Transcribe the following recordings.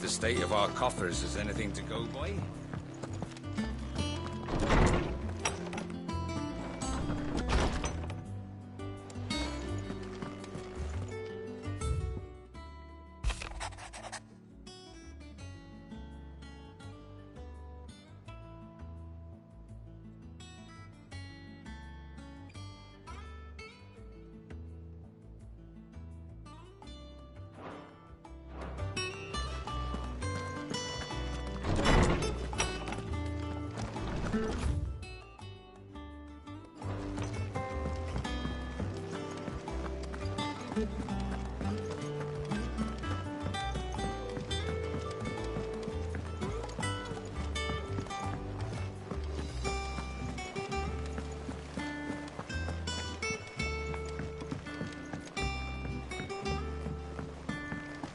the state of our coffers is anything to go by.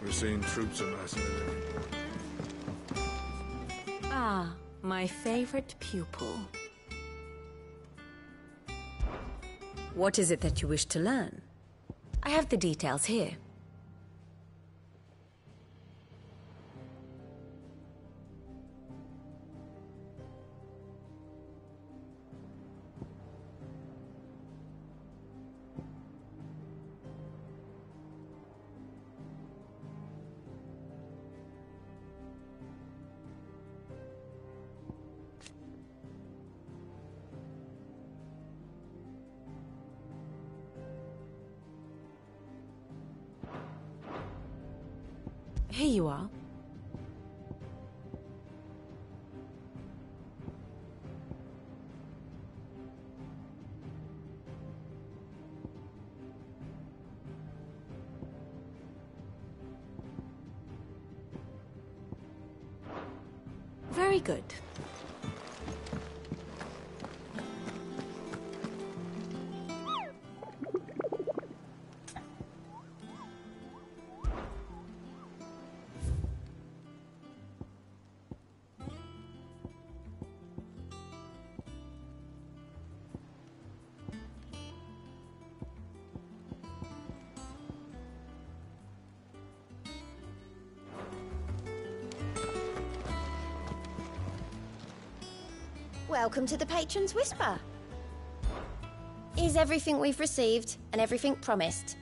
We're seeing troops amassing at every point. Ah, my favorite pupil. What is it that you wish to learn? I have the details here. Here you are. Very good. Welcome to the Patron's Whisper. Is everything we've received and everything promised?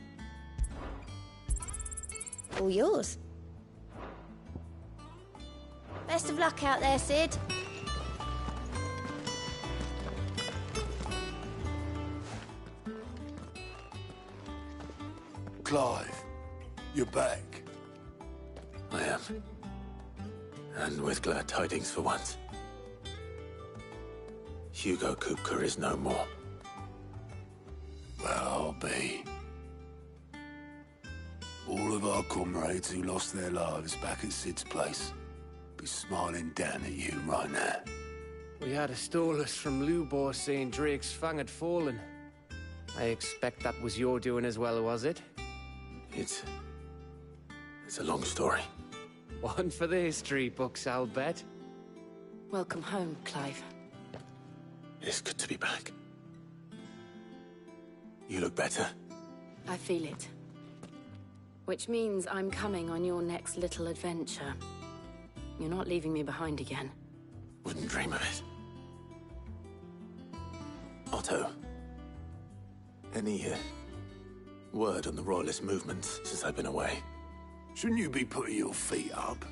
All yours. Best of luck out there, Sid. Clive, you're back. I am. And with glad tidings for once. Hugo Kupka is no more. Well, I'll be. All of our comrades who lost their lives back at Sid's place be smiling down at you right now. We had a stolus from Lubor saying Drake's fang had fallen. I expect that was your doing as well, was it? It's a long story. One for the history books, I'll bet. Welcome home, Clive. It's good to be back. You look better. I feel it. Which means I'm coming on your next little adventure. You're not leaving me behind again. Wouldn't dream of it. Otto, any word on the Royalist movements since I've been away? Shouldn't you be putting your feet up?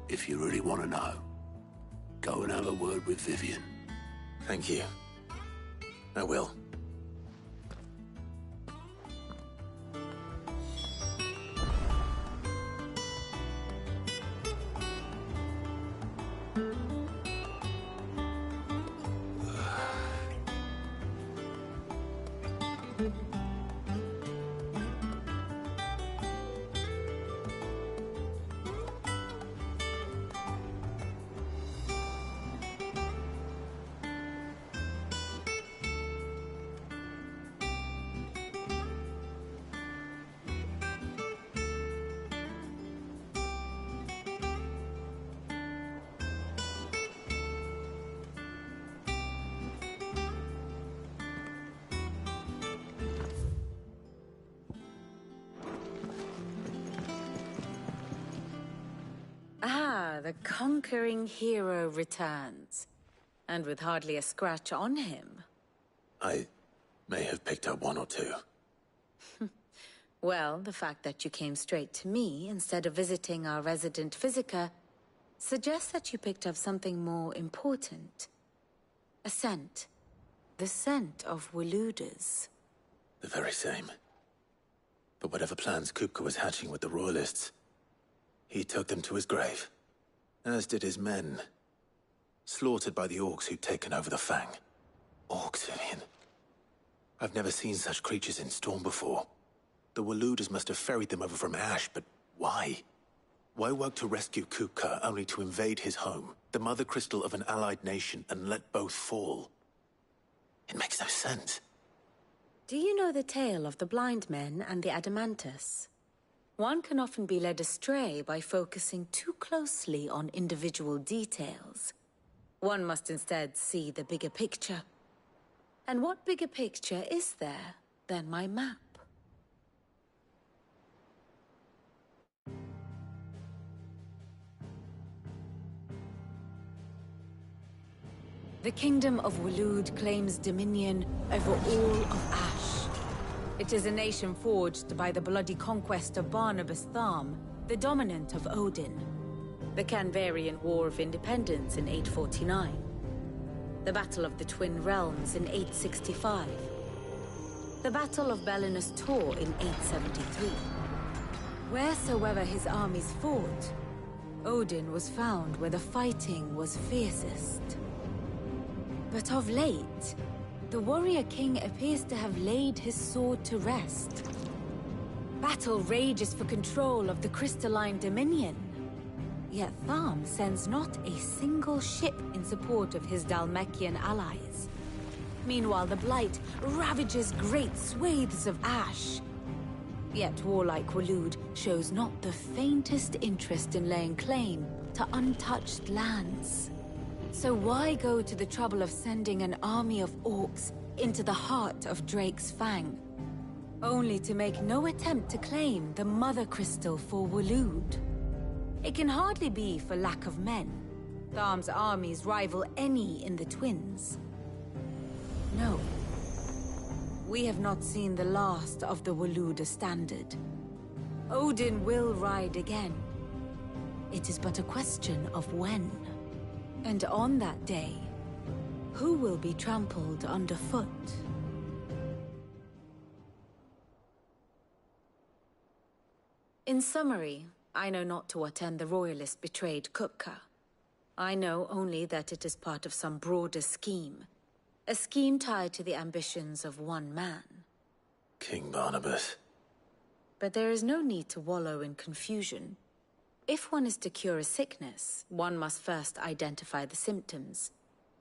If you really want to know, go and have a word with Vivian. Thank you. I will. the conquering hero returns. And with hardly a scratch on him. I may have picked up one or two. Well, the fact that you came straight to me instead of visiting our resident Physica suggests that you picked up something more important. A scent. The scent of Waloeders. The very same. But whatever plans Kupka was hatching with the Royalists, he took them to his grave. As did his men. Slaughtered by the orcs who'd taken over the Fang. Orcs, Vivian. I've never seen such creatures in Storm before. The Waloeders must have ferried them over from Ash, but why? Why work to rescue Kupka only to invade his home, the mother crystal of an allied nation, and let both fall? It makes no sense. Do you know the tale of the blind men and the Adamantus? One can often be led astray by focusing too closely on individual details. One must instead see the bigger picture. And what bigger picture is there than my map? The Kingdom of Waloed claims dominion over all of Ash. It is a nation forged by the bloody conquest of Barnabas Tharm, the dominant of Odin. The Canvarian War of Independence in 849. The Battle of the Twin Realms in 865. The Battle of Belinus Tor in 873. Wheresoever his armies fought, Odin was found where the fighting was fiercest. But of late, the warrior king appears to have laid his sword to rest. Battle rages for control of the crystalline dominion. Yet Tharm sends not a single ship in support of his Dhalmekian allies. Meanwhile, the Blight ravages great swathes of Ash. Yet warlike Waloed shows not the faintest interest in laying claim to untouched lands. So why go to the trouble of sending an army of orcs into the heart of Drake's Fang, only to make no attempt to claim the Mother Crystal for Waloed? It can hardly be for lack of men. Tharm's armies rival any in the Twins. No. We have not seen the last of the Waloeder standard. Odin will ride again. It is but a question of when. And on that day, who will be trampled underfoot? In summary, I know not to what end the Royalists betrayed Kupka. I know only that it is part of some broader scheme. A scheme tied to the ambitions of one man. King Barnabas. But there is no need to wallow in confusion. If one is to cure a sickness, one must first identify the symptoms.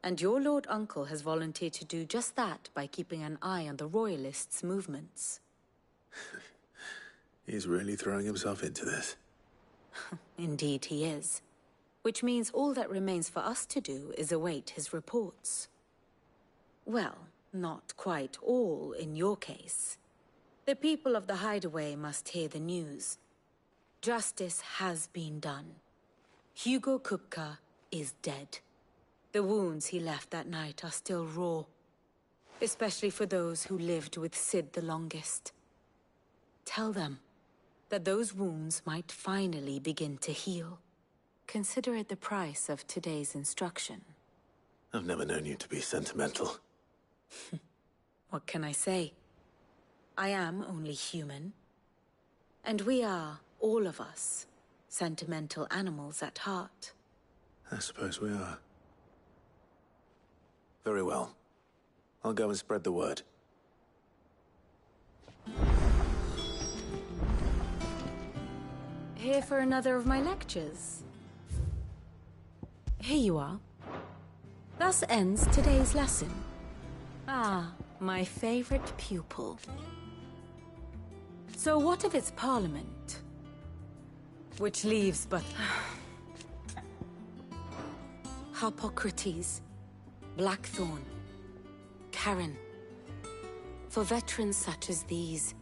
And your Lord Uncle has volunteered to do just that by keeping an eye on the Royalists' movements. He's really throwing himself into this. Indeed he is. Which means all that remains for us to do is await his reports. Well, not quite all in your case. The people of the Hideaway must hear the news. Justice has been done. Hugo Kupka is dead. The wounds he left that night are still raw. Especially for those who lived with Sid the longest. Tell them that those wounds might finally begin to heal. Consider it the price of today's instruction. I've never known you to be sentimental. What can I say? I am only human. And we are, all of us, sentimental animals at heart. I suppose we are. Very well. I'll go and spread the word. Here for another of my lectures? Here you are. Thus ends today's lesson. Ah, my favorite pupil. So what of its parliament? Which leaves but... Harpocrates, Blackthorn, Karen. For veterans such as these,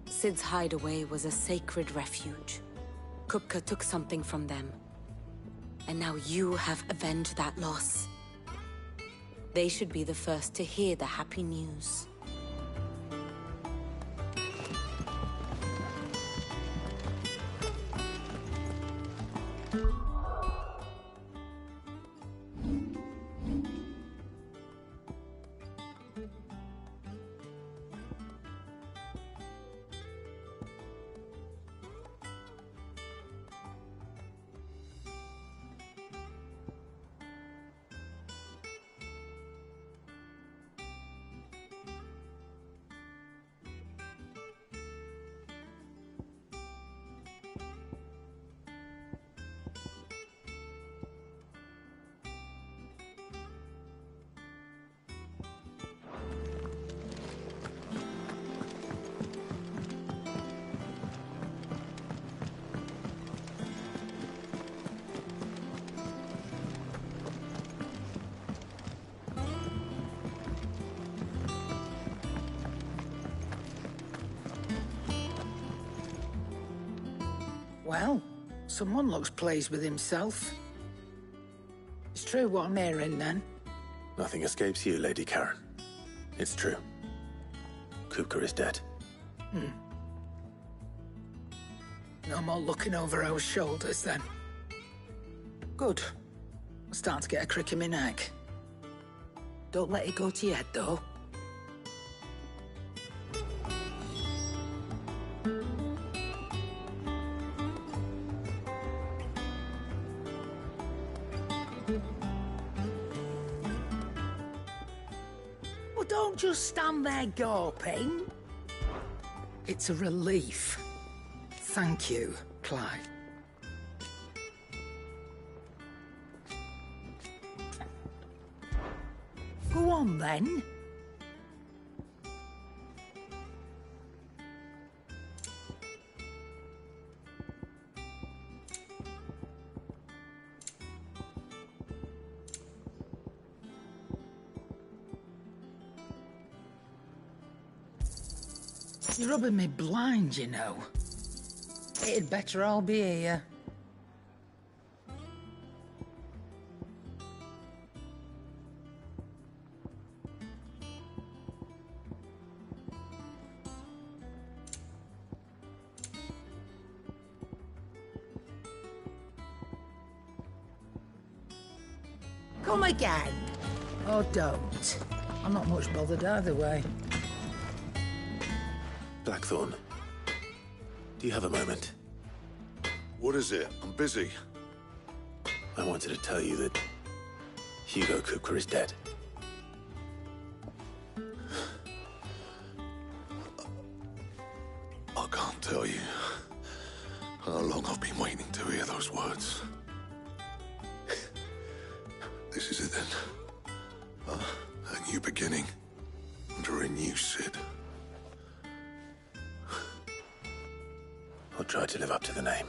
Sid's Hideaway was a sacred refuge. Kupka took something from them. and now you have avenged that loss. They should be the first to hear the happy news. Well, someone looks pleased with himself. It's true what I'm hearing, then. Nothing escapes you, Lady Karen. It's true. Kupka is dead. No more looking over our shoulders, then. Good. I'm starting to get a crick in my neck. Don't let it go to your head, though. Well, don't just stand there gawping. It's a relief. Thank you, Clive. Go on, then. You're rubbing me blind, you know. It'd better all be here. Come again. Or don't. I'm not much bothered either way. Blackthorn, do you have a moment? What is it? I'm busy. I wanted to tell you that Hugo Kupka is dead. I can't tell you how long I've been waiting to hear those words. This is it then. A new beginning under a new Cid. I'll try to live up to the name.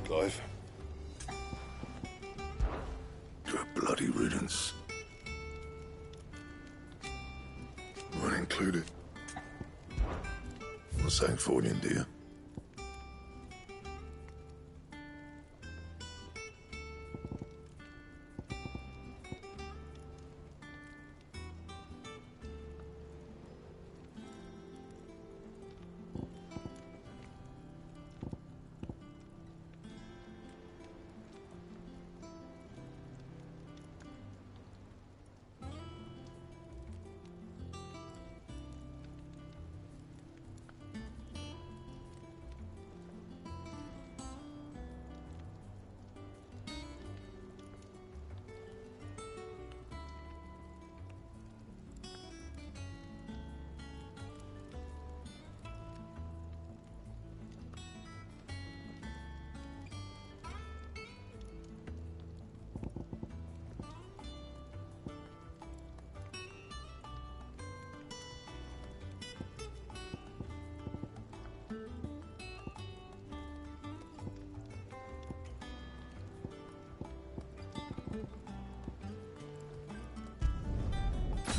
Clive. To a bloody riddance. Mine included. I'm saying for you, dear.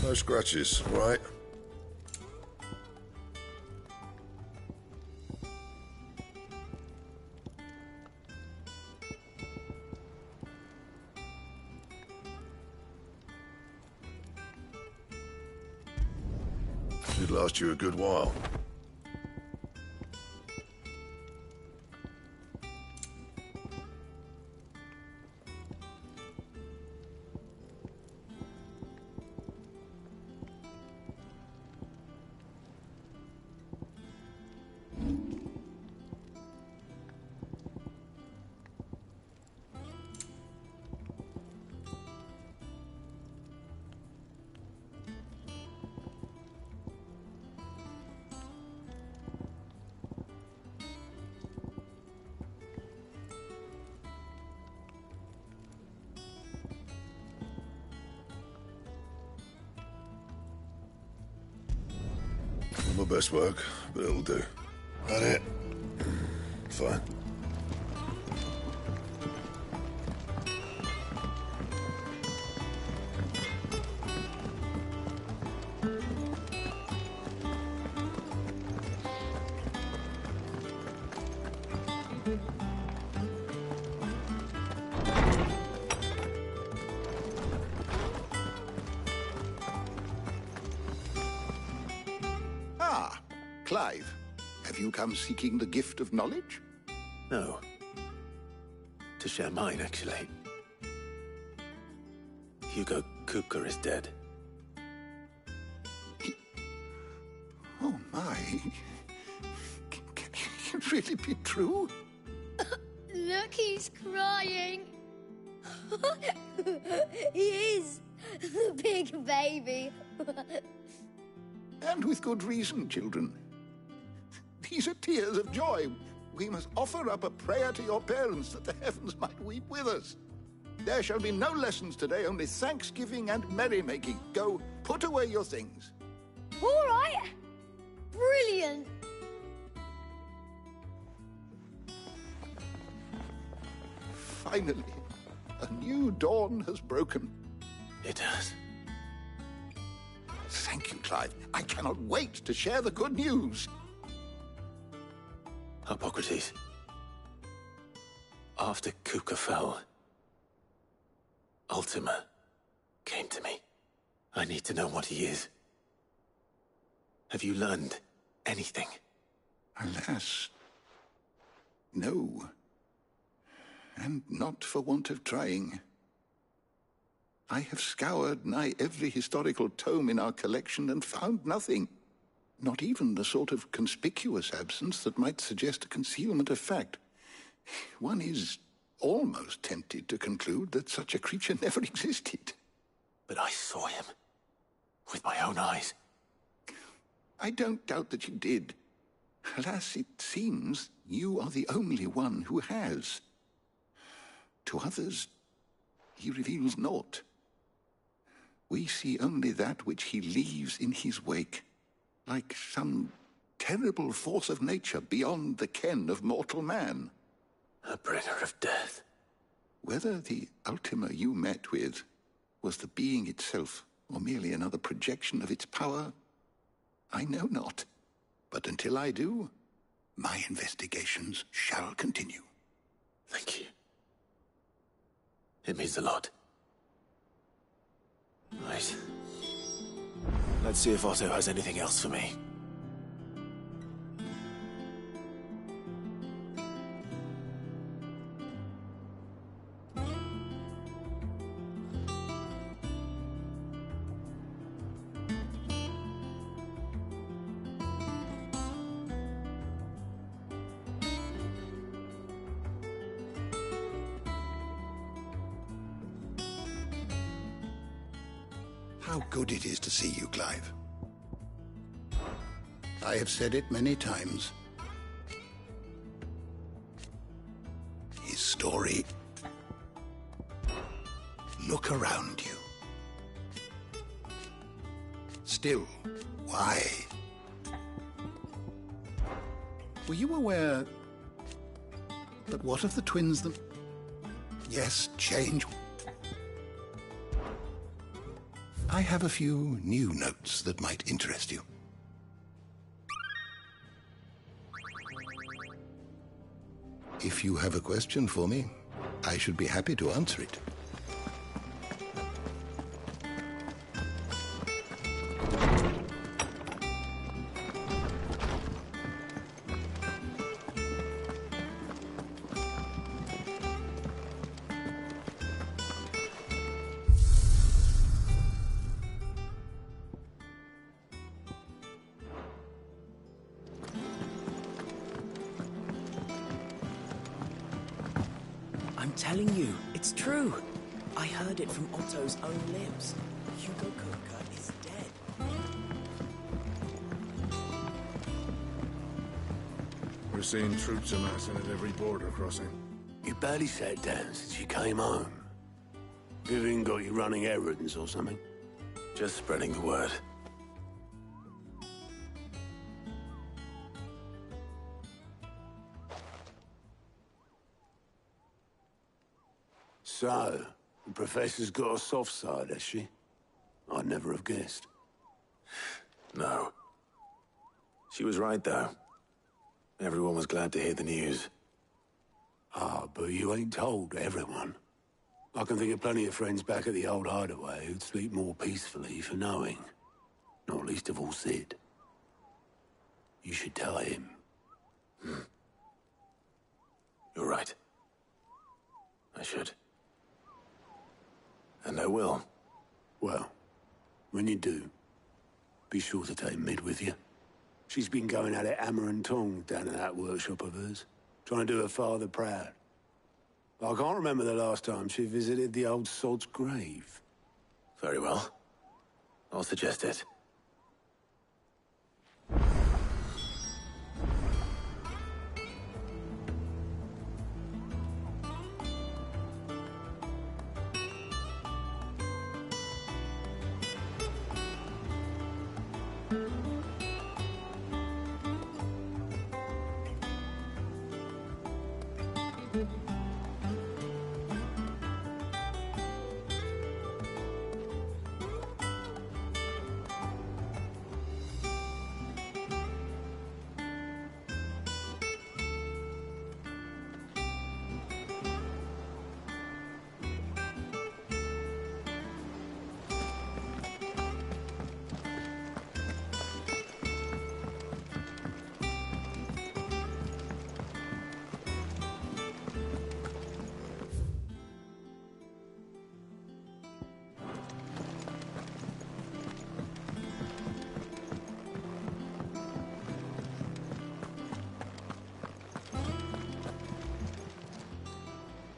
No scratches, right? Should last you a good while. Not my best work, but it'll do. That it? Fine. Ah, Clive. Have you come seeking the gift of knowledge? No. To share mine, actually. Hugo Kupka is dead. Oh, my. Can it really be true? Look, he's crying. He is. The big baby. And with good reason, children. These are tears of joy. We must offer up a prayer to your parents that the heavens might weep with us. There shall be no lessons today, only thanksgiving and merrymaking. Go, put away your things. All right. Brilliant. Finally, a new dawn has broken. It has. Thank you, Clive. I cannot wait to share the good news. Hippocrates. After Kupka fell, Ultima came to me. I need to know what he is. Have you learned anything? Alas, no. And not for want of trying. I have scoured nigh every historical tome in our collection and found nothing. Not even the sort of conspicuous absence that might suggest a concealment of fact. One is almost tempted to conclude that such a creature never existed. But I saw him. With my own eyes. I don't doubt that you did. Alas, it seems you are the only one who has. To others, he reveals naught. We see only that which he leaves in his wake, like some terrible force of nature beyond the ken of mortal man. A bringer of death. Whether the Ultima you met with was the being itself, or merely another projection of its power, I know not. But until I do, my investigations shall continue. Thank you. It means a lot. Right. Let's see if Otto has anything else for me. How good it is to see you, Clive. I have said it many times. His story. Look around you. Still, why? Were you aware that what of the twins them? Yes, change. I have a few new notes that might interest you. If you have a question for me, I should be happy to answer it. I'm telling you, it's true. I heard it from Otto's own lips. Hugo Kupka is dead. We're seeing troops amassing at every border crossing. You barely sat down since you came home. Vivian got you running errands or something? Just spreading the word. So, the Professor's got a soft side, has she? I'd never have guessed. No. She was right, though. Everyone was glad to hear the news. Ah, but you ain't told everyone. I can think of plenty of friends back at the old hideaway who'd sleep more peacefully for knowing. Not least of all Sid. You should tell him. You're right. I should. And I will. Well, when you do, be sure to take Mid with you. She's been going at it hammer and tongs down in that workshop of hers, trying to do her father proud. I can't remember the last time she visited the old sod's grave. Very well. I'll suggest it.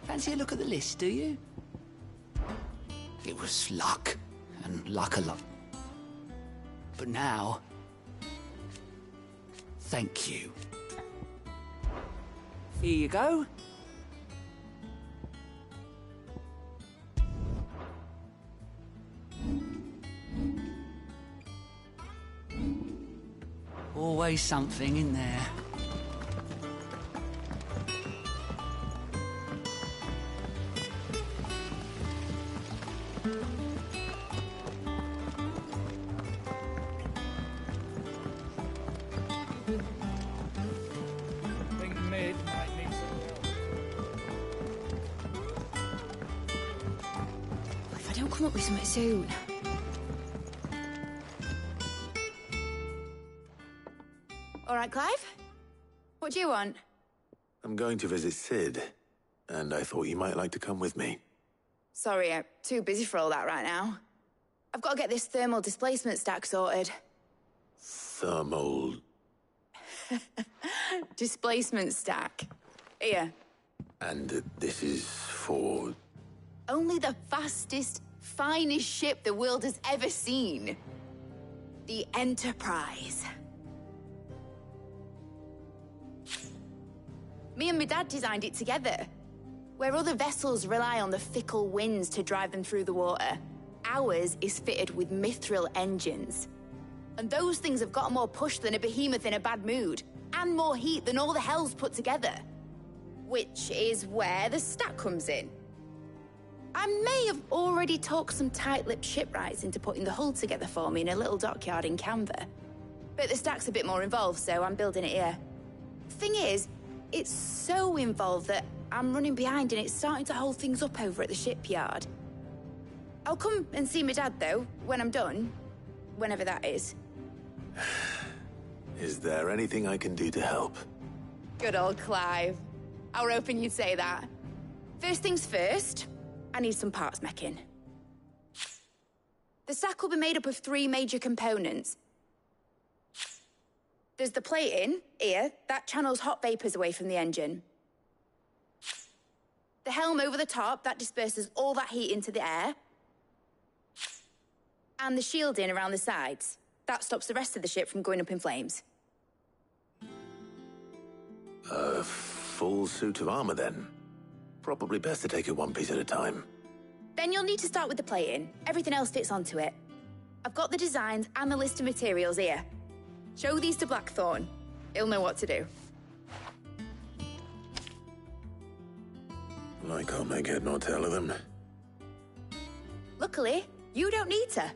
Fancy a look at the list, do you? It was luck, and luck a lot. But now, thank you. Here you go. Always something in there. Come up with something soon. All right, Clive? What do you want? I'm going to visit Sid, and I thought you might like to come with me. Sorry, I'm too busy for all that right now. I've got to get this thermal displacement stack sorted. Thermal... Displacement stack. Here. And this is for... Only the fastest, finest ship the world has ever seen. The Enterprise. Me and my dad designed it together. Where other vessels rely on the fickle winds to drive them through the water, ours is fitted with mithril engines. And those things have got more push than a behemoth in a bad mood, and more heat than all the hells put together. Which is where the stack comes in. I may have already talked some tight-lipped shipwrights into putting the hull together for me in a little dockyard in Canva. But the stack's a bit more involved, so I'm building it here. Thing is, it's so involved that I'm running behind and it's starting to hold things up over at the shipyard. I'll come and see my dad, though, when I'm done. Whenever that is. Is there anything I can do to help? Good old Clive. I were hoping you'd say that. First things first, I need some parts meching. The stack will be made up of 3 major components. There's the plating, here, that channels hot vapors away from the engine. The helm over the top, that disperses all that heat into the air. And the shielding around the sides. That stops the rest of the ship from going up in flames. A full suit of armor, then? Probably best to take it one piece at a time. Then you'll need to start with the plating. Everything else fits onto it. I've got the designs and the list of materials here. Show these to Blackthorn. He'll know what to do. I can't make head nor tail of them. Luckily, you don't need to.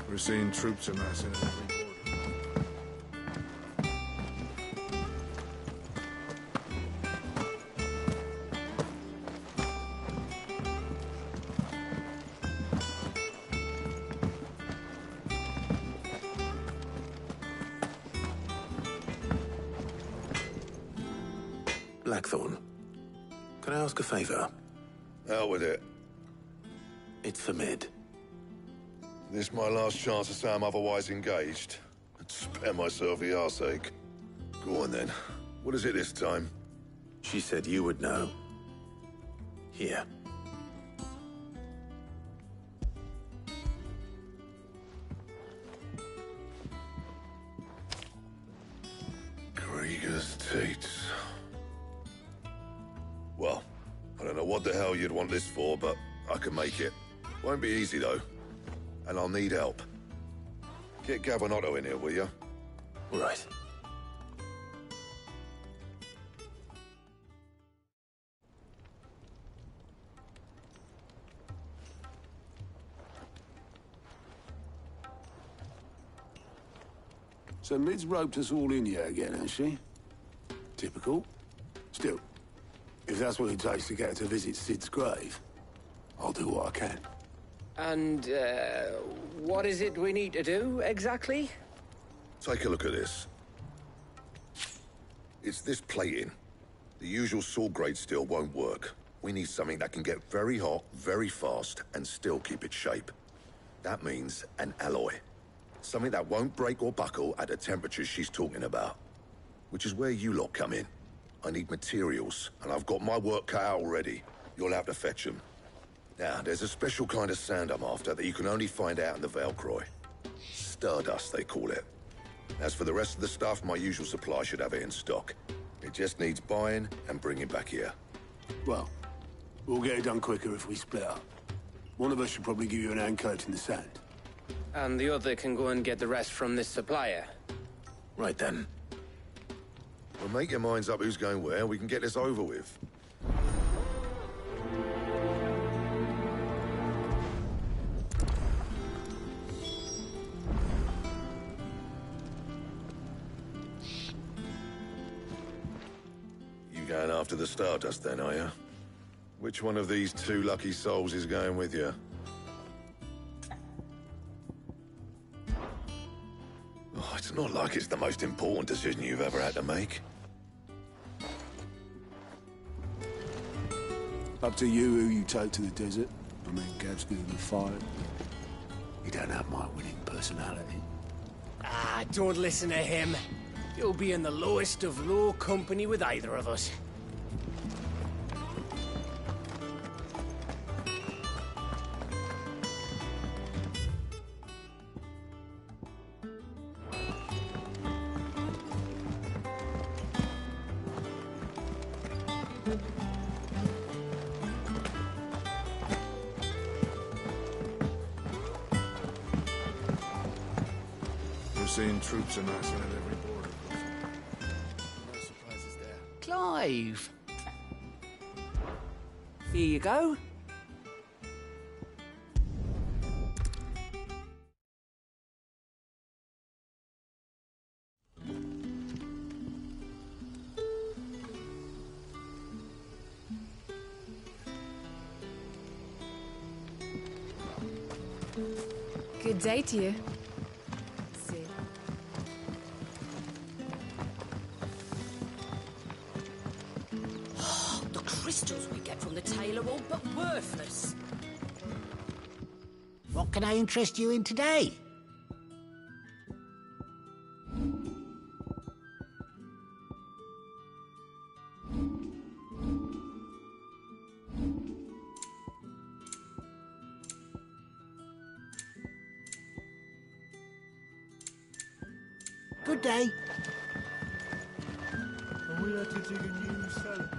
We're seeing troops amassing at every border. Blackthorn, can I ask a favor? Out with it. It's for Mid. This my last chance to say I'm otherwise engaged. I'd spare myself the arseache. Go on then. What is it this time? She said you would know. Here. Krieger's Teats. Well, I don't know what the hell you'd want this for, but I can make it. Won't be easy, though. And I'll need help. Get Gavin-Otto in here, will you? Right. So Mid's roped us all in here again, has she? Typical. Still, if that's what it takes to get her to visit Sid's grave, I'll do what I can. And, what is it we need to do, exactly? Take a look at this. It's this plating. The usual sword-grade steel won't work. We need something that can get very hot, very fast, and still keep its shape. That means an alloy. Something that won't break or buckle at the temperatures she's talking about. Which is where you lot come in. I need materials, and I've got my work cut out already. You'll have to fetch them. Now, there's a special kind of sand I'm after that you can only find out in the Valcroy. Stardust, they call it. As for the rest of the stuff, my usual supply should have it in stock. It just needs buying and bringing back here. Well, we'll get it done quicker if we split up. One of us should probably give you an hand coat in the sand. And the other can go and get the rest from this supplier. Right then. Well, make your minds up who's going where, we can get this over with. You going after the Stardust then, are you? Which one of these 2 lucky souls is going with you? Oh, it's not like it's the most important decision you've ever had to make. Up to you who you take to the desert. I mean, Gav's good in the fight. You don't have my winning personality. Ah, don't listen to him. You'll be in the lowest of low company with either of us. We're seeing troops amassing at every border. No surprises there. Clive. Here you go. Good day to you. Sid. The crystals we get from the tail are all but worthless. What can I interest you in today? Good day. Are we out to dig a new cellar?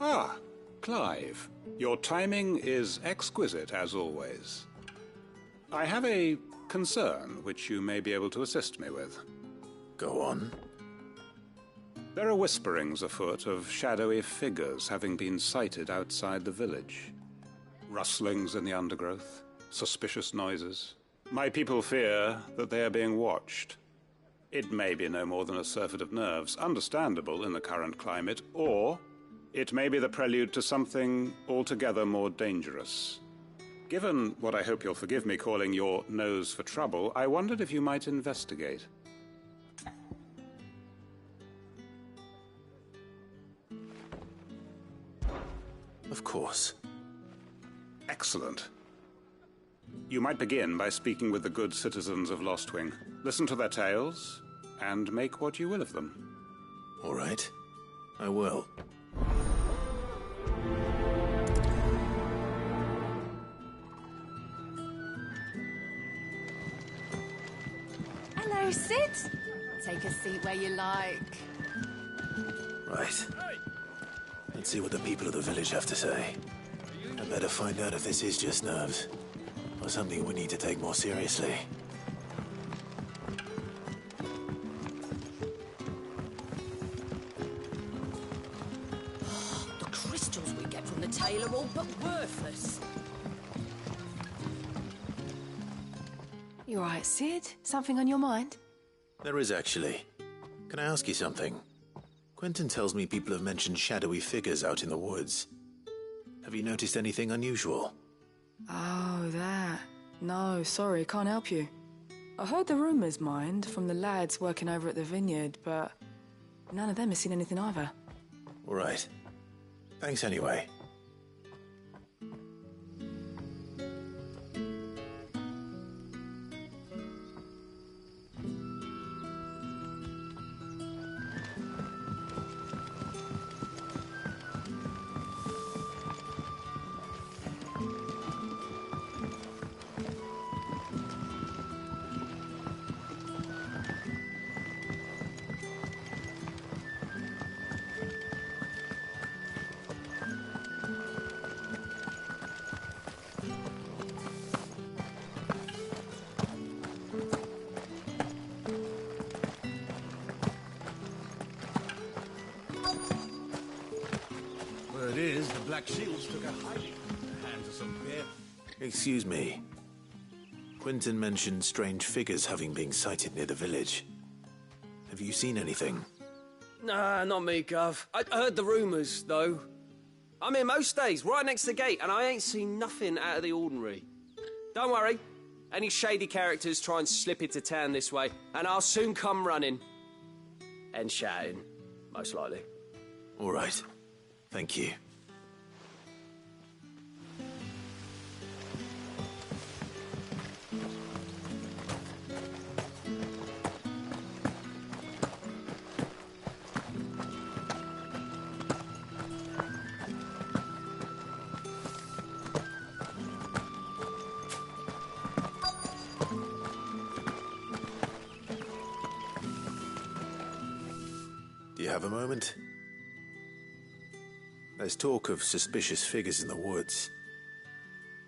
Ah, Clive. Your timing is exquisite, as always. I have a concern which you may be able to assist me with. Go on. There are whisperings afoot of shadowy figures having been sighted outside the village. Rustlings in the undergrowth, suspicious noises. My people fear that they are being watched. It may be no more than a surfeit of nerves, understandable in the current climate, or it may be the prelude to something altogether more dangerous. Given what I hope you'll forgive me calling your nose for trouble, I wondered if you might investigate. Of course. Excellent. You might begin by speaking with the good citizens of Lostwing. Listen to their tales, and make what you will of them. All right. I will. Hello, Sid. Take a seat where you like. Right. Let's see what the people of the village have to say. I better find out if this is just nerves, or something we need to take more seriously. The crystals we get from the tail are all but worthless. You all right, Sid? Something on your mind? There is actually. Can I ask you something? Quentin tells me people have mentioned shadowy figures out in the woods. Have you noticed anything unusual? Oh, that. No, sorry, can't help you. I heard the rumours, mind, from the lads working over at the vineyard, but none of them has seen anything either. All right. Thanks anyway. Word is, the Black Shields took a hiding at the hands of some bear. Excuse me. Quentin mentioned strange figures having been sighted near the village. Have you seen anything? Nah, not me, Gov. I heard the rumours, though. I'm here most days, right next to the gate, and I ain't seen nothing out of the ordinary. Don't worry. Any shady characters try and slip into town this way, and I'll soon come running. And shouting, most likely. All right. Thank you. have a moment? There's talk of suspicious figures in the woods.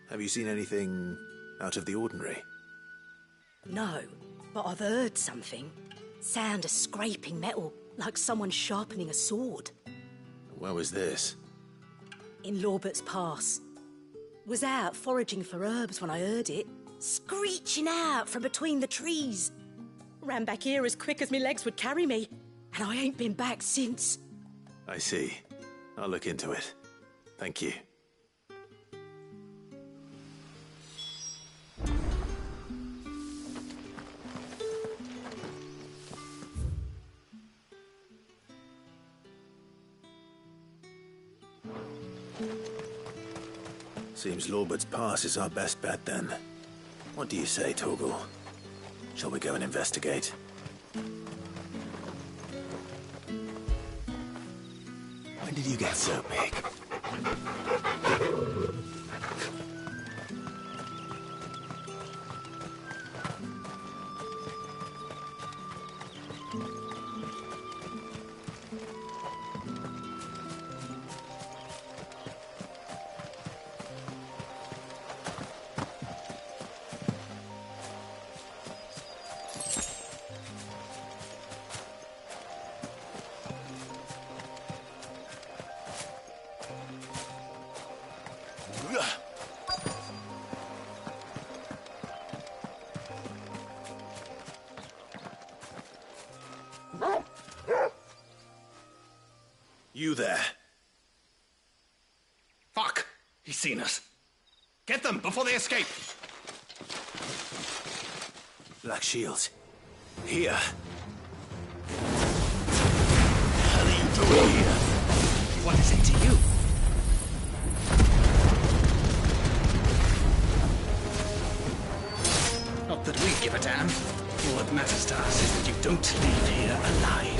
Have you seen anything out of the ordinary? No, but I've heard something. Sound of scraping metal, like someone sharpening a sword. Where was this? In Lorbert's Pass. Was out foraging for herbs when I heard it, screeching out from between the trees. Ran back here as quick as my legs would carry me, and I ain't been back since. I see. I'll look into it. Thank you. Seems Lorbert's Pass is our best bet, then. What do you say, Torgal? Shall we go and investigate? When did you get so big? You there. Fuck! He's seen us. Get them before they escape! Black Shields. Here. What are you doing here? What is it to you? Not that we give a damn. All that matters to us is that you don't leave here alive.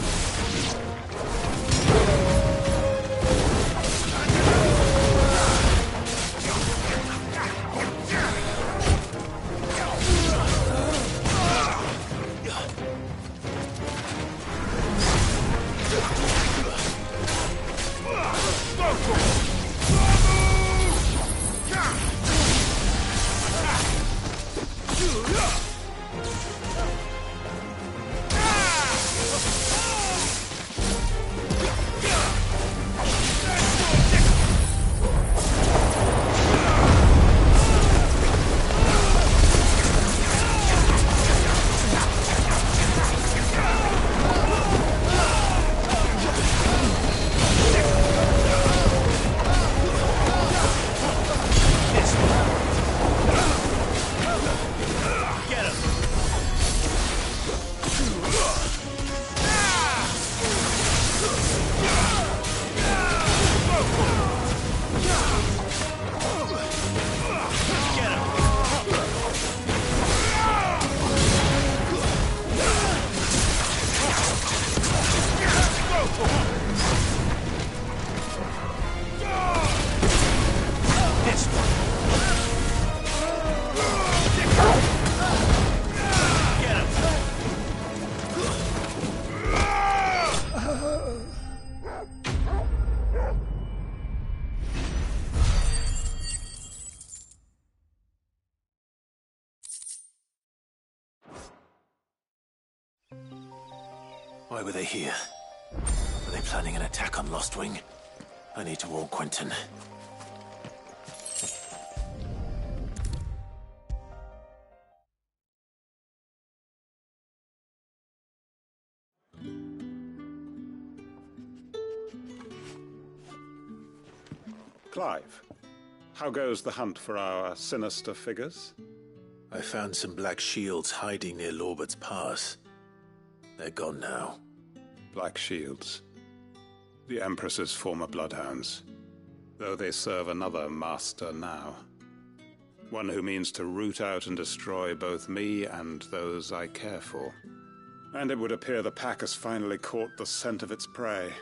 Why were they here? Were they planning an attack on Lostwing? I need to warn Quentin. Clive, how goes the hunt for our sinister figures? I found some Black Shields hiding near Lorbert's Pass. They're gone now. Black Shields. The Empress's former bloodhounds. Though they serve another master now. One who means to root out and destroy both me and those I care for. And it would appear the pack has finally caught the scent of its prey.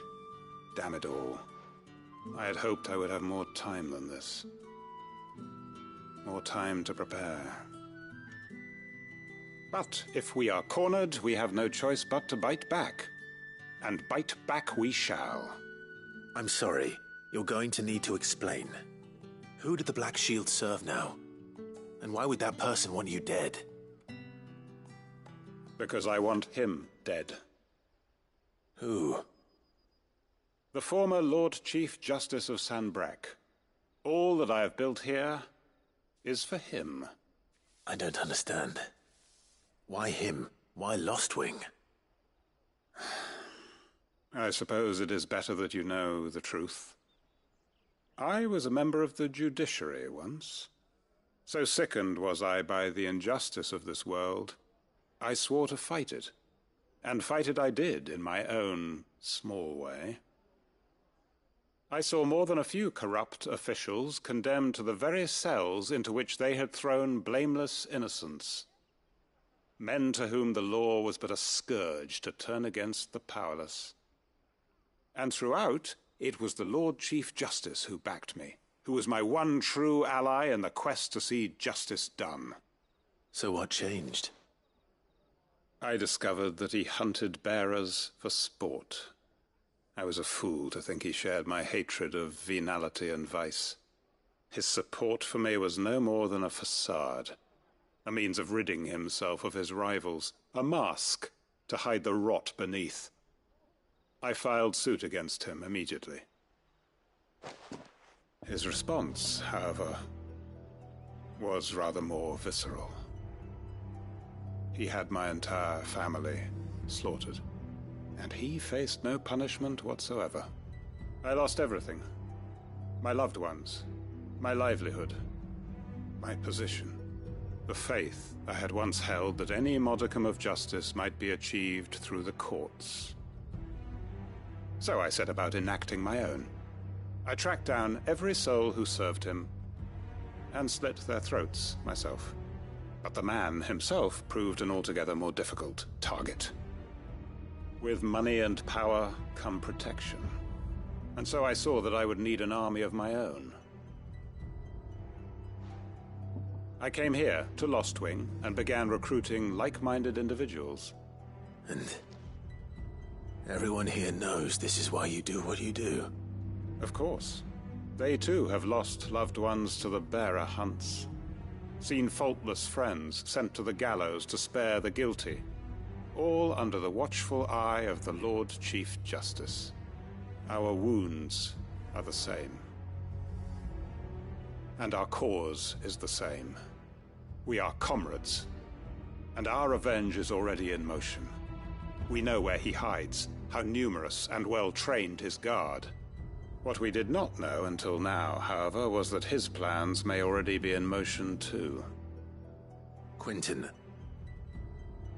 Damn it all. I had hoped I would have more time than this. More time to prepare. But if we are cornered, we have no choice but to bite back. and bite back we shall. I'm sorry. You're going to need to explain. Who did the Black Shield serve now? And why would that person want you dead? Because I want him dead. Who? The former Lord Chief Justice of Sanbreque. All that I have built here is for him. I don't understand. Why him? Why Lostwing? I suppose it is better that you know the truth. I was a member of the judiciary once. So sickened was I by the injustice of this world, I swore to fight it. And fight it I did, in my own small way. I saw more than a few corrupt officials condemned to the very cells into which they had thrown blameless innocents. Men to whom the law was but a scourge to turn against the powerless. And throughout, it was the Lord Chief Justice who backed me, who was my one true ally in the quest to see justice done. So what changed? I discovered that he hunted bearers for sport. I was a fool to think he shared my hatred of venality and vice. His support for me was no more than a facade, a means of ridding himself of his rivals, a mask to hide the rot beneath. I filed suit against him immediately. His response, however, was rather more visceral. He had my entire family slaughtered, and he faced no punishment whatsoever. I lost everything. My loved ones, my livelihood, my position, the faith I had once held that any modicum of justice might be achieved through the courts. So I set about enacting my own. I tracked down every soul who served him, and slit their throats myself. But the man himself proved an altogether more difficult target. With money and power come protection. And so I saw that I would need an army of my own. I came here to Lostwing and began recruiting like-minded individuals. And everyone here knows this is why you do what you do. Of course. They too have lost loved ones to the bearer hunts. Seen faultless friends sent to the gallows to spare the guilty, all under the watchful eye of the Lord Chief Justice. Our wounds are the same. And our cause is the same. We are comrades, and our revenge is already in motion. We know where he hides, how numerous and well-trained his guard. What we did not know until now, however, was that his plans may already be in motion too. Quentin.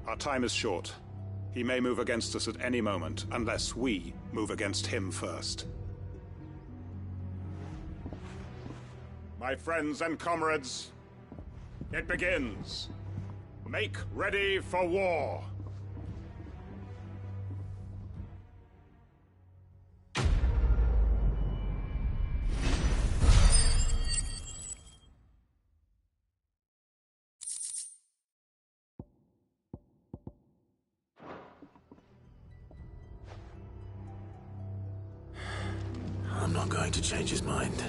Our time is short. He may move against us at any moment, unless we move against him first. My friends and comrades, it begins. Make ready for war. I'm not going to change his mind.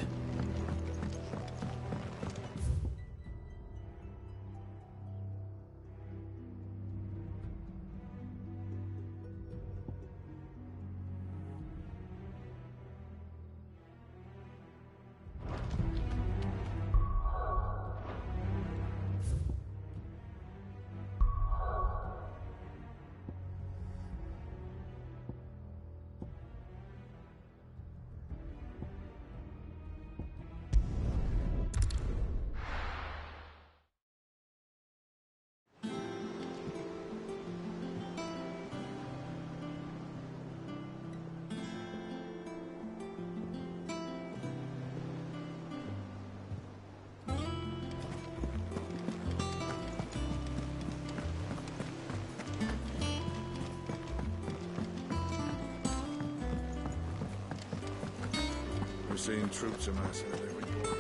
Seeing troops amassing at every border.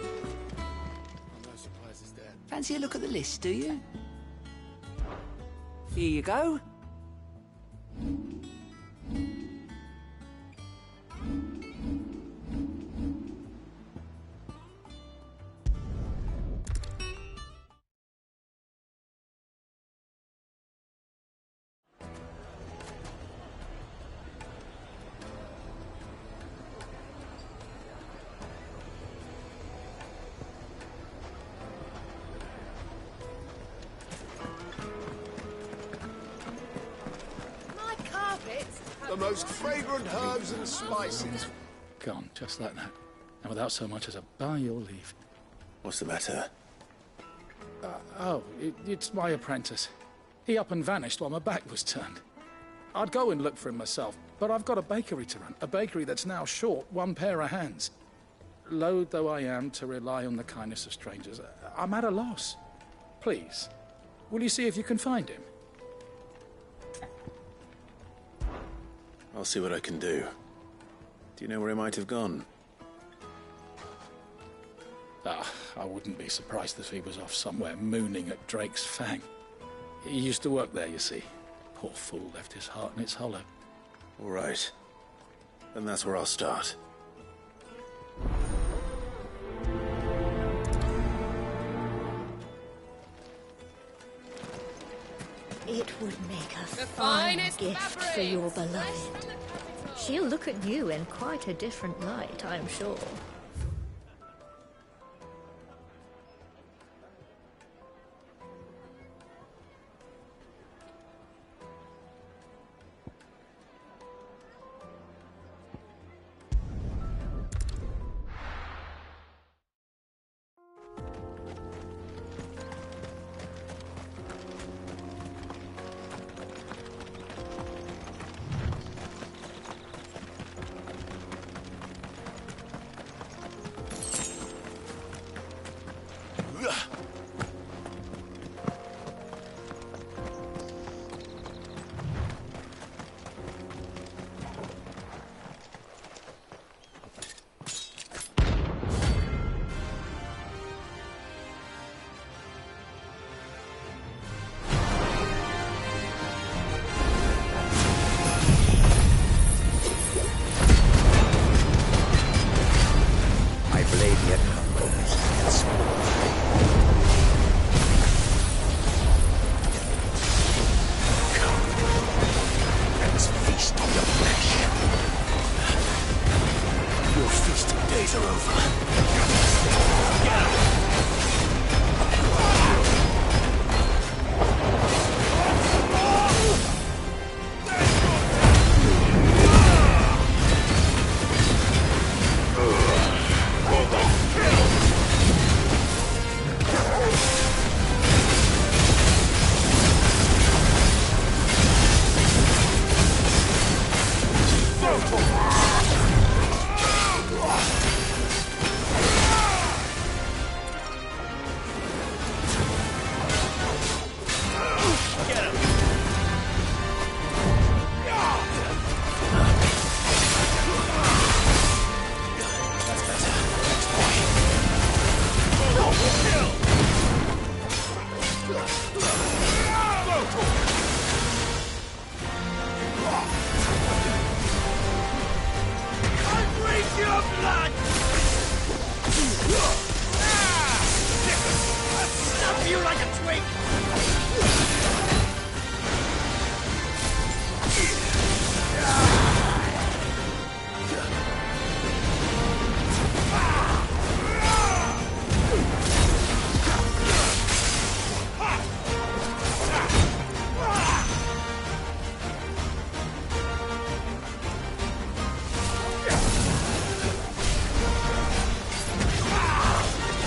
No surprises there. Fancy a look at the list, do you? Here you go. most fragrant herbs and spices. Gone, just like that. And without so much as a by your leave. What's the matter? It's my apprentice. He up and vanished while my back was turned. I'd go and look for him myself, but I've got a bakery to run. A bakery that's now short one pair of hands. Loath though I am to rely on the kindness of strangers, I'm at a loss. Please, will you see if you can find him? I'll see what I can do. Do you know where he might have gone? I wouldn't be surprised if he was off somewhere mooning at Drake's Fang. He used to work there, you see. Poor fool left his heart in its hollow. All right. Then that's where I'll start. It would make a fine gift for your beloved. She'll look at you in quite a different light, I'm sure.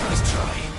Nice try.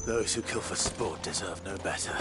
Those who kill for sport deserve no better.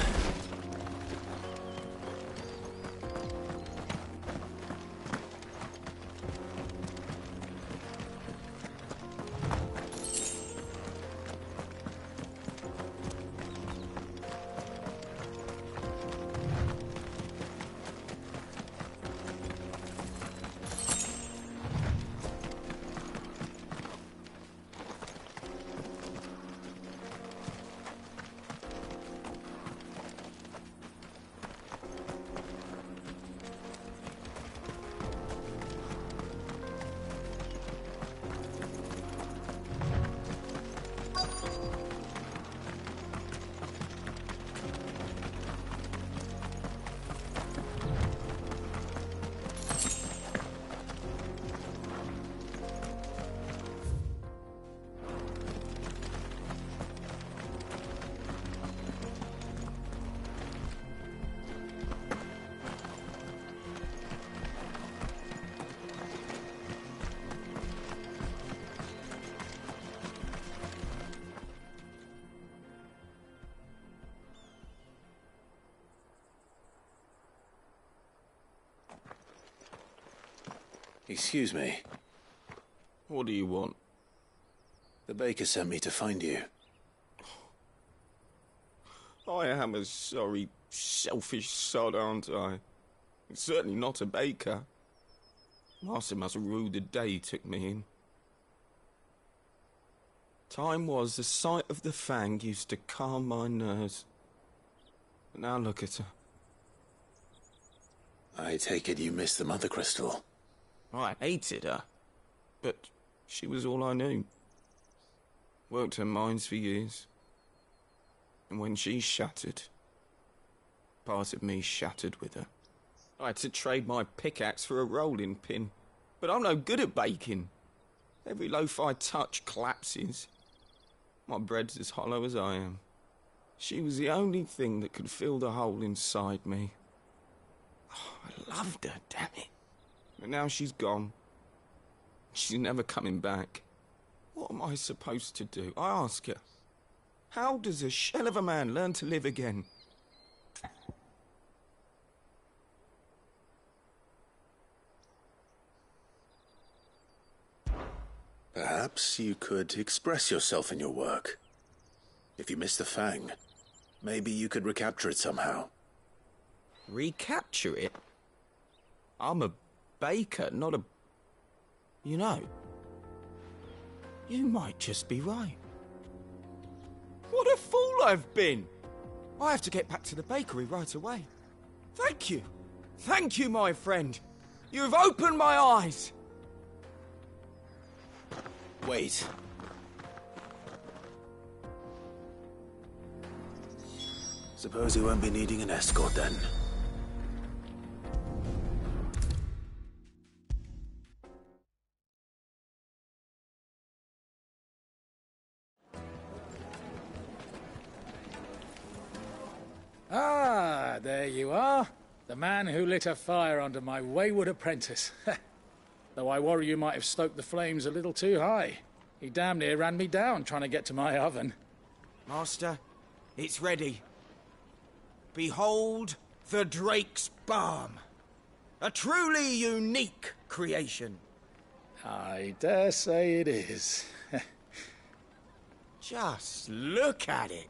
Excuse me. What do you want? The baker sent me to find you. I am a sorry, selfish sod, aren't I? Certainly not a baker. Master must have ruled the day he took me in. Time was the sight of the Fang used to calm my nerves. But now look at her. I take it you missed the Mother Crystal. I hated her, but she was all I knew. Worked her mines for years. And when she shattered, part of me shattered with her. I had to trade my pickaxe for a rolling pin, but I'm no good at baking. Every loaf I touch collapses. My bread's as hollow as I am. She was the only thing that could fill the hole inside me. Oh, I loved her, damn it. But now she's gone. She's never coming back. What am I supposed to do? I ask her. How does a shell of a man learn to live again? Perhaps you could express yourself in your work. If you miss the Fang, maybe you could recapture it somehow. Recapture it? I'm a baker, not a... You know, you might just be right. What a fool I've been! I have to get back to the bakery right away. Thank you. Thank you, my friend. You've opened my eyes. Wait. Suppose you won't be needing an escort then. Ah, there you are. The man who lit a fire under my wayward apprentice. Though I worry you might have stoked the flames a little too high. He damn near ran me down trying to get to my oven. Master, it's ready. Behold the Drake's Balm. A truly unique creation. I dare say it is. Just look at it.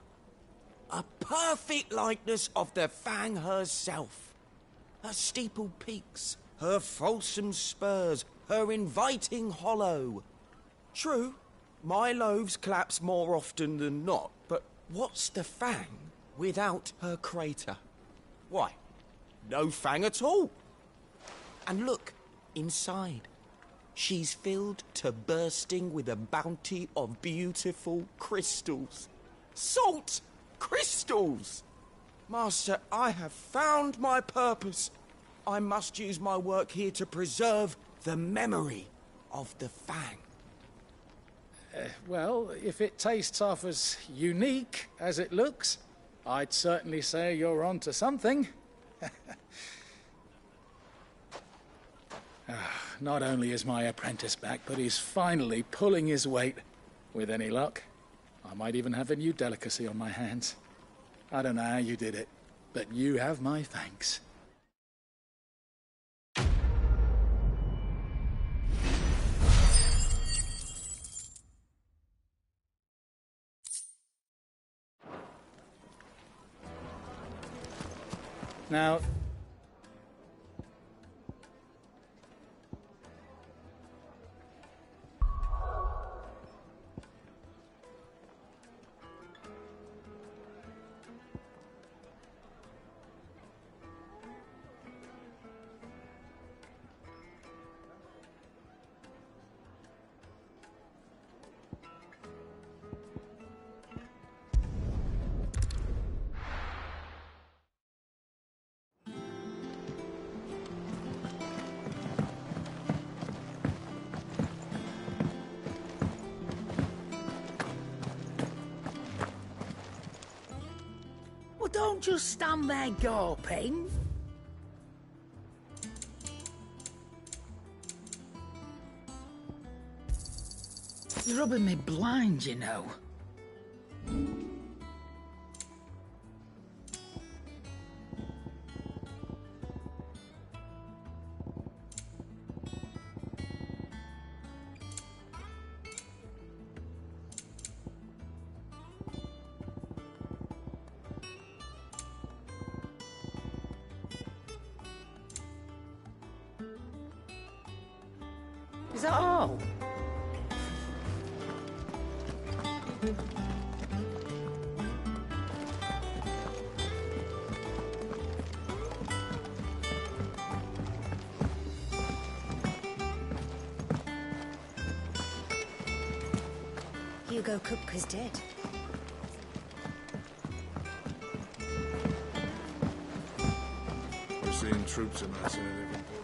A perfect likeness of the Fang herself. Her steepled peaks, her fulsome spurs, her inviting hollow. True, my loaves collapse more often than not, but what's the Fang without her crater? Why, no Fang at all. And look, inside. She's filled to bursting with a bounty of beautiful crystals. Salt crystals! Master, I have found my purpose. I must use my work here to preserve the memory of the Fang. Well, if it tastes half as unique as it looks, I'd certainly say you're on to something. Not only is my apprentice back, but he's finally pulling his weight, with any luck. I might even have a new delicacy on my hands. I don't know how you did it, but you have my thanks. Now, Well, don't just stand there gawping. You're rubbing me blind, you know. Is that all? Hugo Kupka's dead. We're seeing troops amassing at every port.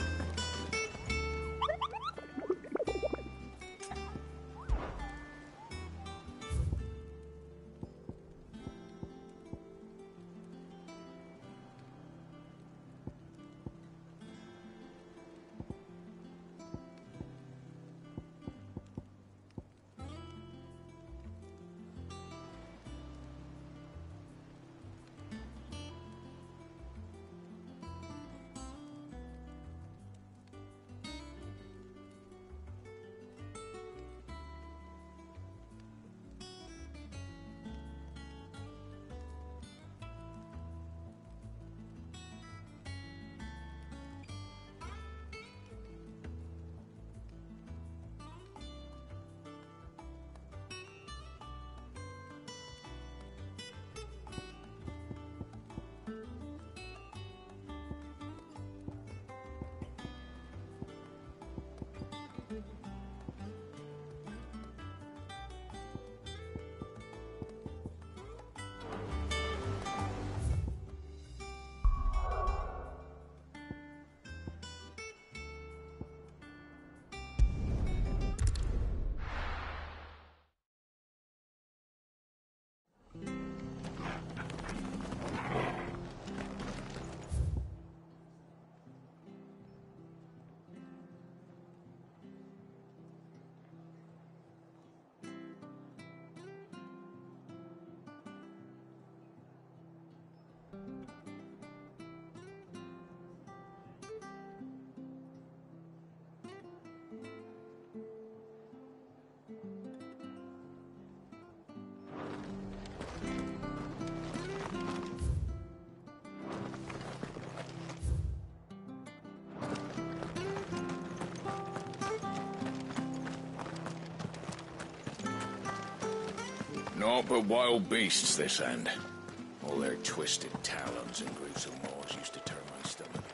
Naught but wild beasts, this end. All their twisted talons and gruesome maws used to turn my stomach.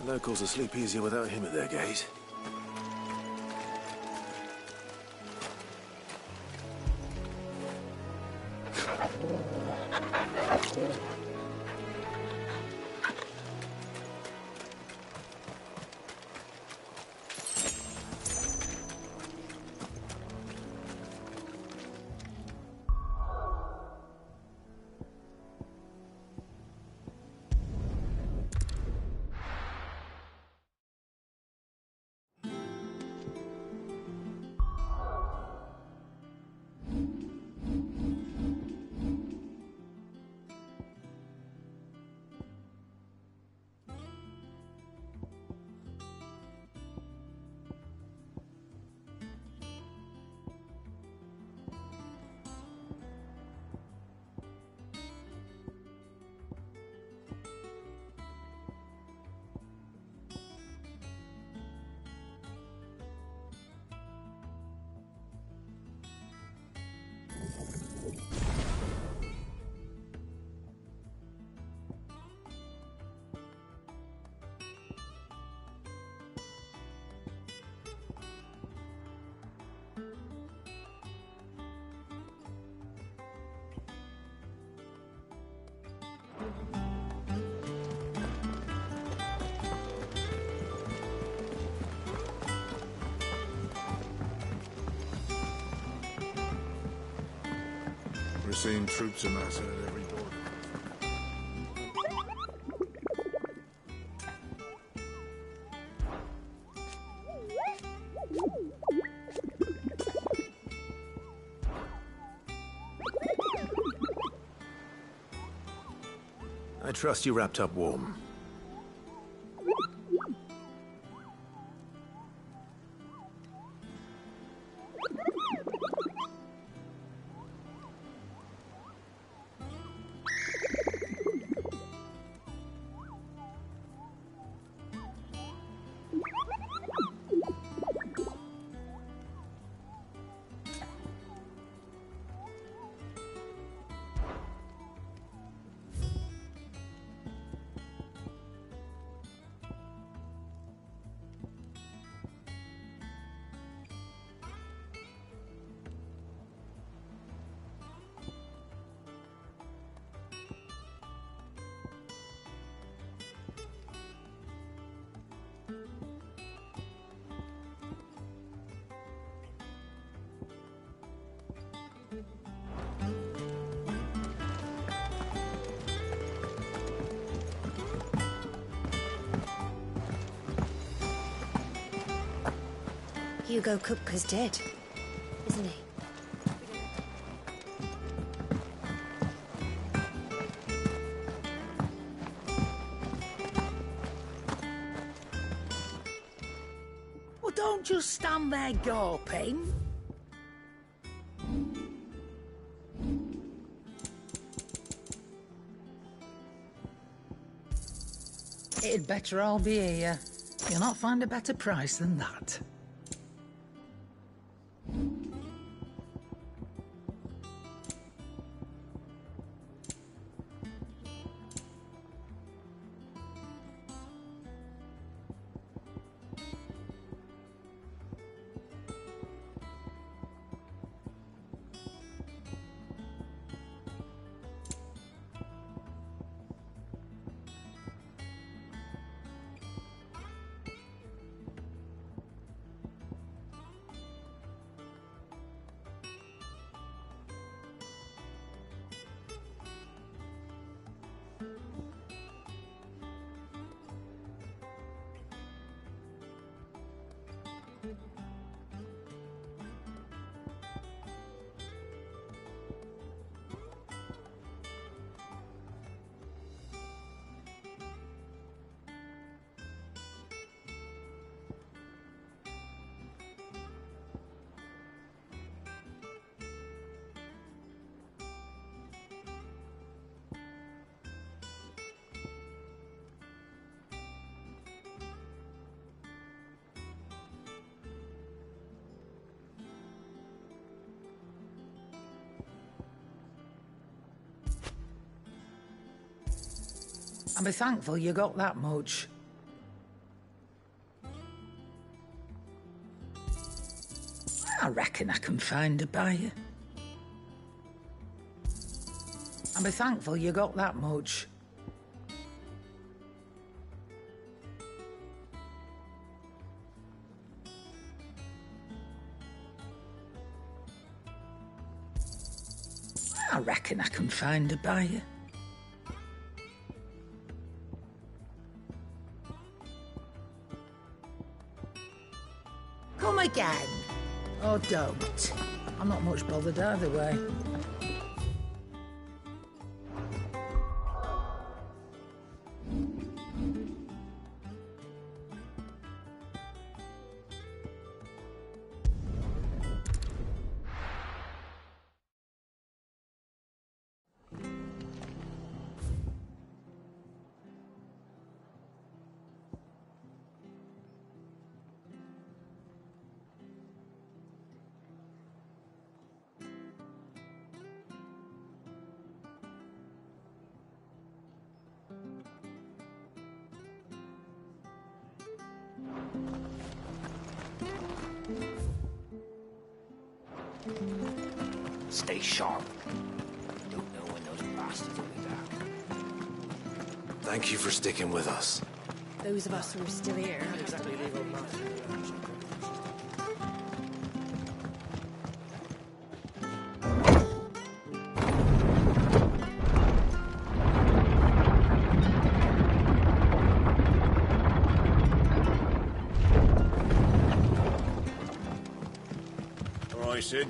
Locals will sleep easier without him at their gate. We're seeing troops amassing at every border. I trust you wrapped up warm. Hugo Kupka's dead, isn't he? Well, don't just stand there gawping. It'd better all be here. You'll not find a better price than that. And be thankful you got that much. I reckon I can find a buyer. I'll be thankful you got that much. I reckon I can find a buyer. Come again. Or don't. I'm not much bothered either way. Stay sharp. You don't know when those bastards will be back. Thank you for sticking with us. Those of us who are still here. All right, Sid.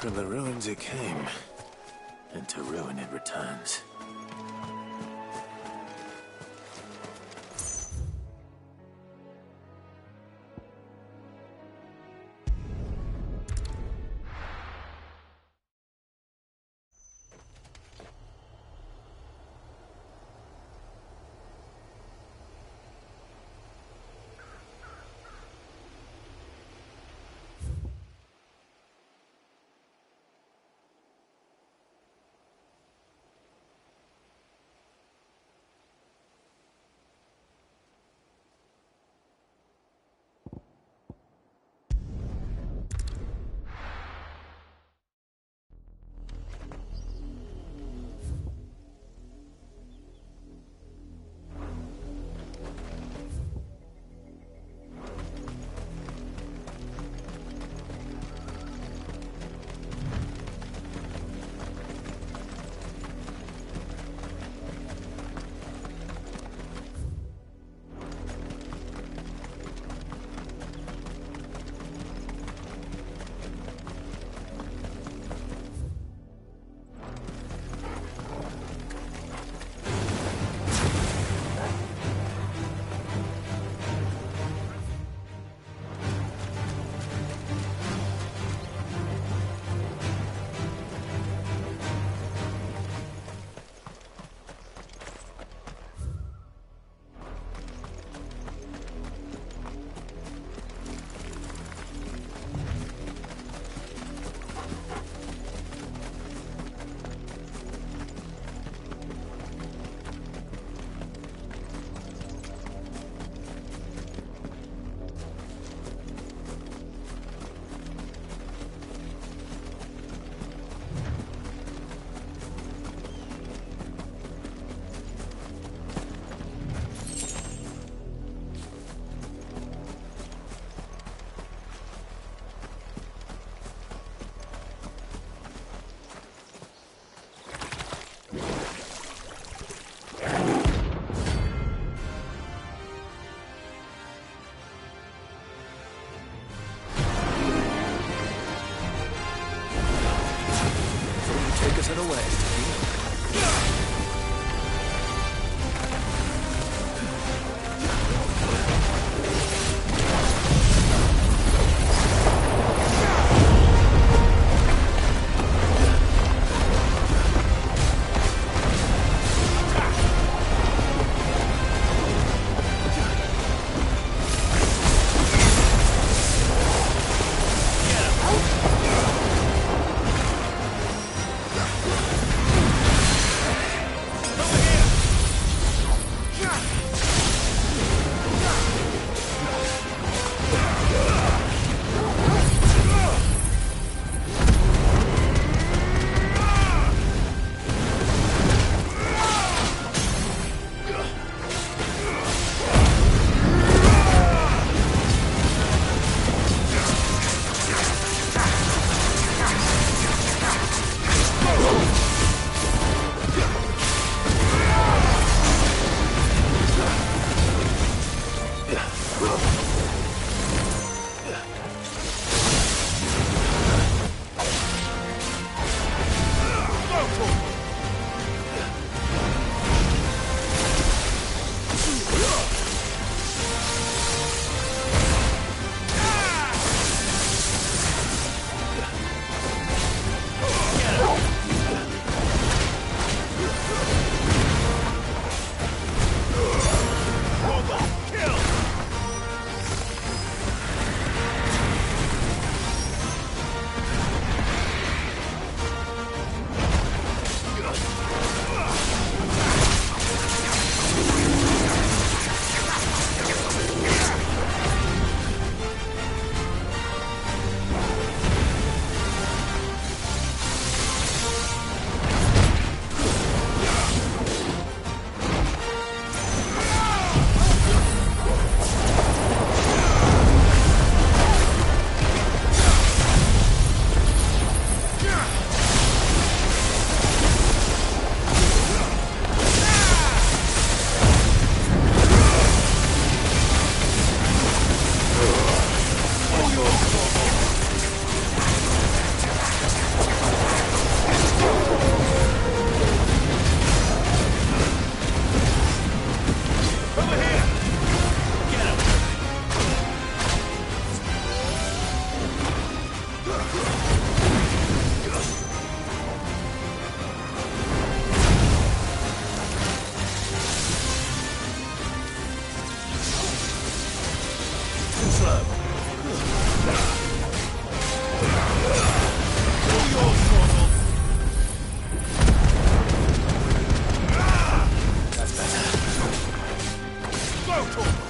From the ruins it came, and to ruin it returns. To the west. Nice and slow. All yours, mortal. That's better. Go, Torval.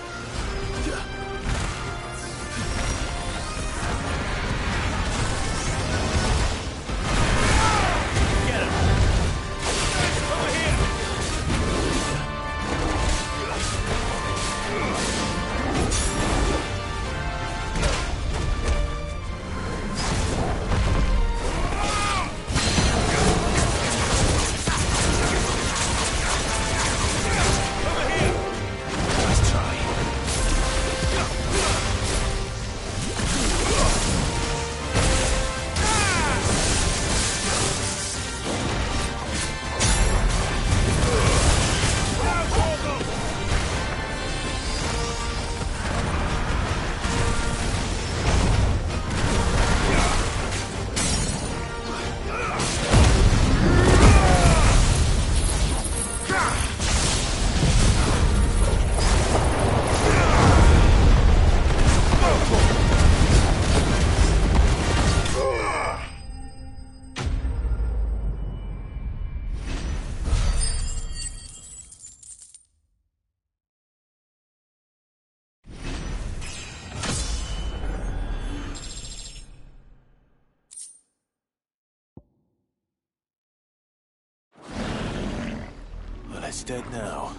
It's dead now.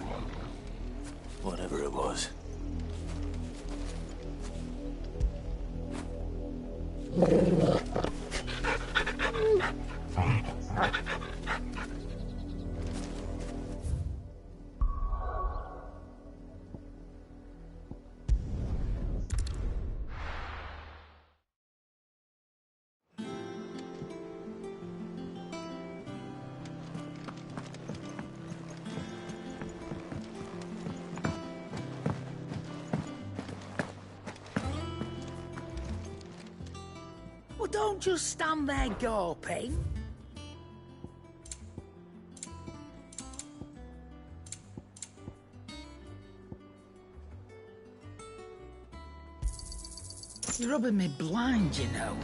Whatever it was. Well, don't just stand there gawping. You're rubbing me blind, you know.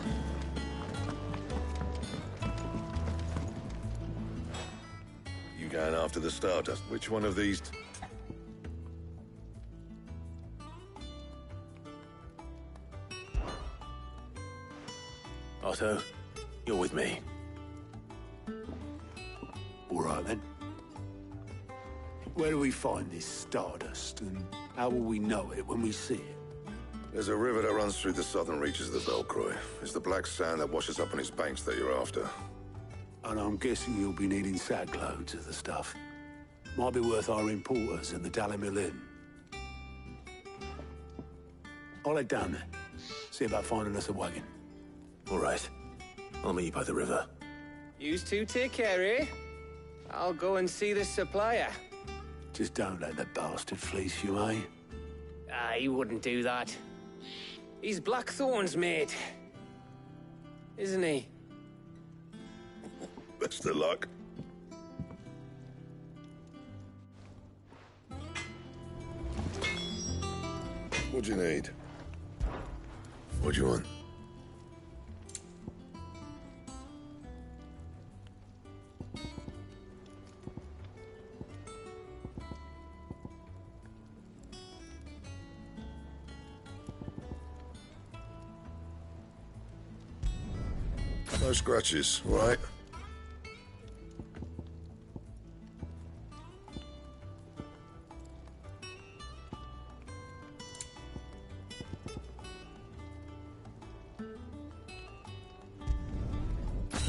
You going after the Stardust? Which one of these... Otto, you're with me. All right, then. Where do we find this Stardust, and how will we know it when we see it? There's a river that runs through the southern reaches of the Velcroy. It's the black sand that washes up on its banks that you're after. And I'm guessing you'll be needing sack loads of the stuff. Might be worth hiring porters at the Dalimil Inn. I'll head down there. See about finding us a wagon. All right. I'll meet you by the river. Yous two take care, eh? I'll go and see the supplier. Just don't let the bastard fleece you, eh? He wouldn't do that. He's Blackthorn's mate. Isn't he? Best of luck. What do you need? What do you want? No scratches, right?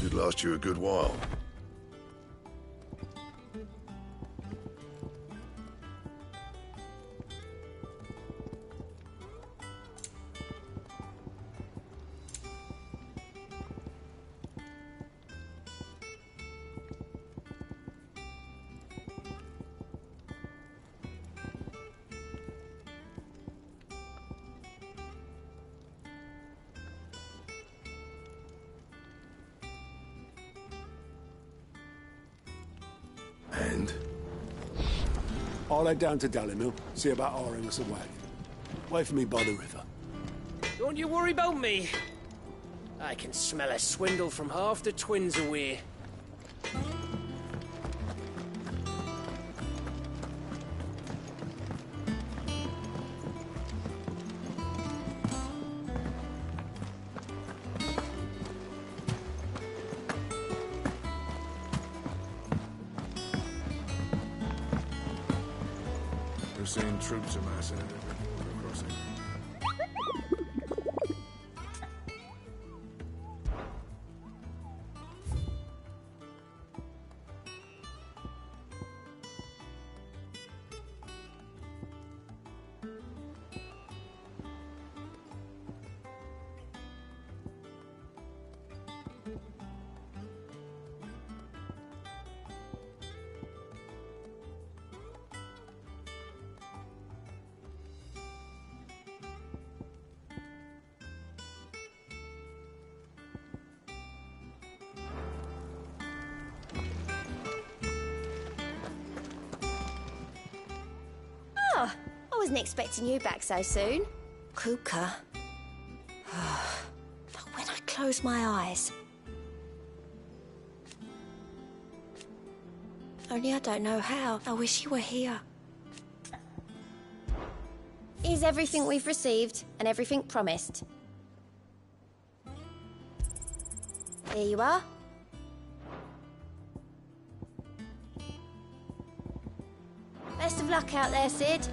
Should last you a good while. And? I'll head down to Dalimil, see about hiring us a wagon. Wait for me by the river. Don't you worry about me. I can smell a swindle from half the twins away. We're seeing troops amassing at every border crossing. Oh, I wasn't expecting you back so soon. Kuka. But when I close my eyes... Only I don't know how. I wish you were here. Is everything we've received and everything promised? Here you are. Best of luck out there, Sid.